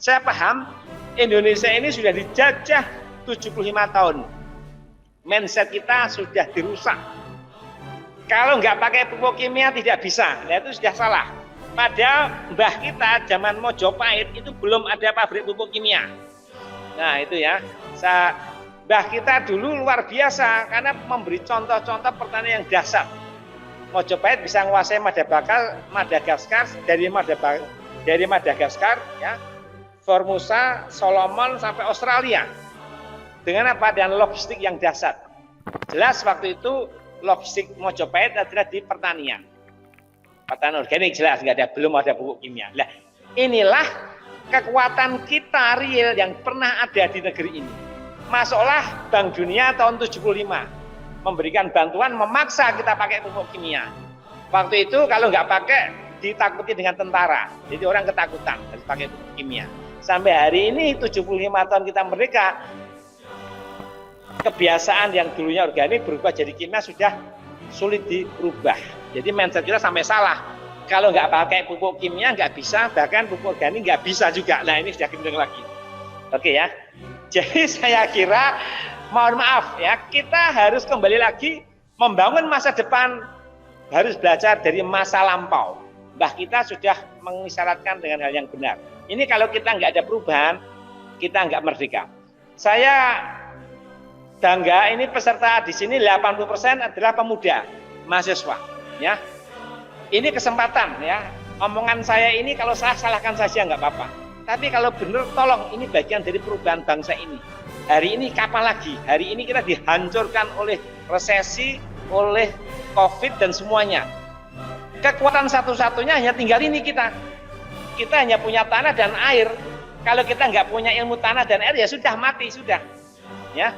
Saya paham Indonesia ini sudah dijajah 75 tahun. Mindset kita sudah dirusak. Kalau nggak pakai pupuk kimia tidak bisa. Nah, itu sudah salah. Padahal mbah kita zaman Mojopahit itu belum ada pabrik pupuk kimia. Nah itu ya. Mbah kita dulu luar biasa karena memberi contoh-contoh pertanian yang dasar. Mojopahit bisa menguasai Madagaskar dari Madagaskar ya, Formosa, Solomon sampai Australia. Dengan apa? Dengan logistik yang dasar. Jelas waktu itu logistik Mojopahit adalah di pertanian. Pertanian organik jelas belum ada pupuk kimia. Nah, inilah kekuatan kita real yang pernah ada di negeri ini. Masuklah Bank Dunia tahun 75 memberikan bantuan, memaksa kita pakai pupuk kimia. Waktu itu kalau nggak pakai ditakuti dengan tentara, jadi orang ketakutan harus pakai pupuk kimia. Sampai hari ini 75 tahun kita merdeka, kebiasaan yang dulunya organik berubah jadi kimia sudah sulit dirubah. Jadi mindset kita sampai salah. Kalau nggak pakai pupuk kimia nggak bisa, bahkan pupuk organik nggak bisa juga. Nah ini sudah gendeng lagi. Oke ya. Jadi saya kira, mohon maaf ya, kita harus kembali lagi membangun masa depan, harus belajar dari masa lampau. Mbah kita sudah mengisyaratkan dengan hal yang benar. Ini kalau kita nggak ada perubahan, kita nggak merdeka. Saya bangga ini peserta di sini 80% adalah pemuda, mahasiswa. Ya, ini kesempatan ya. Omongan saya ini kalau salah, salahkan saja nggak apa-apa. Tapi kalau benar, tolong, ini bagian dari perubahan bangsa ini. Hari ini kapan lagi? Hari ini kita dihancurkan oleh resesi, oleh COVID dan semuanya. Kekuatan satu-satunya hanya tinggal ini kita. Kita hanya punya tanah dan air. Kalau kita nggak punya ilmu tanah dan air, ya sudah mati, sudah. Ya,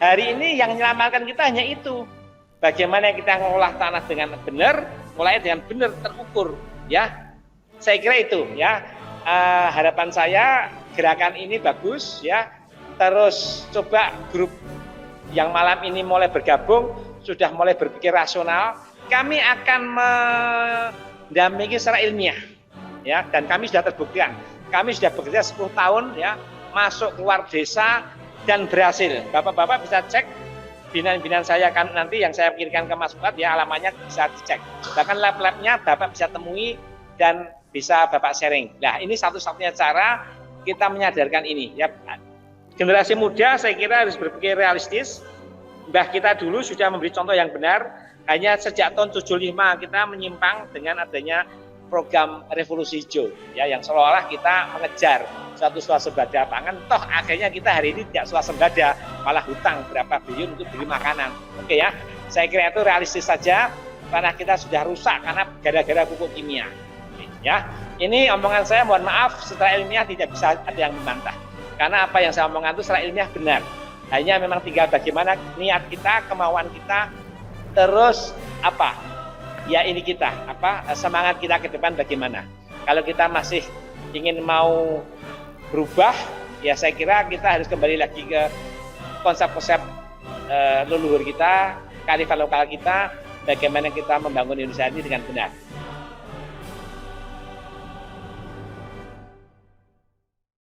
hari ini yang menyelamatkan kita hanya itu. Bagaimana kita mengolah tanah dengan benar, mulai dengan benar terukur. Ya, saya kira itu. Ya, harapan saya gerakan ini bagus. Ya, terus coba grup yang malam ini mulai bergabung, sudah mulai berpikir rasional. Kami akan mendampingi secara ilmiah, ya, dan kami sudah terbuktikan. Kami sudah bekerja 10 tahun, ya, masuk keluar desa dan berhasil. Bapak-bapak bisa cek binaan-binaan saya kan nanti yang saya kirimkan ke Mas Fuad, ya, alamatnya bisa dicek. Bahkan lab-labnya Bapak bisa temui dan bisa Bapak sharing. Nah, ini satu-satunya cara kita menyadarkan ini, ya. Generasi muda saya kira harus berpikir realistis. Mbah kita dulu sudah memberi contoh yang benar. Hanya sejak tahun 75 kita menyimpang dengan adanya program revolusi hijau, ya, yang seolah-olah kita mengejar suatu swasembada pangan. Toh akhirnya kita hari ini tidak swasembada, malah hutang berapa bilion untuk beli makanan. Oke ya, saya kira itu realistis saja karena kita sudah rusak karena gara-gara pupuk kimia. Ya, ini omongan saya, mohon maaf, secara ilmiah tidak bisa ada yang membantah. Karena apa yang saya omongkan itu secara ilmiah benar. Hanya memang tinggal bagaimana niat kita, kemauan kita, terus apa? Ya ini kita, semangat kita ke depan bagaimana. Kalau kita masih ingin mau berubah, ya saya kira kita harus kembali lagi ke konsep-konsep leluhur kita, kearifan lokal kita, bagaimana kita membangun Indonesia ini dengan benar.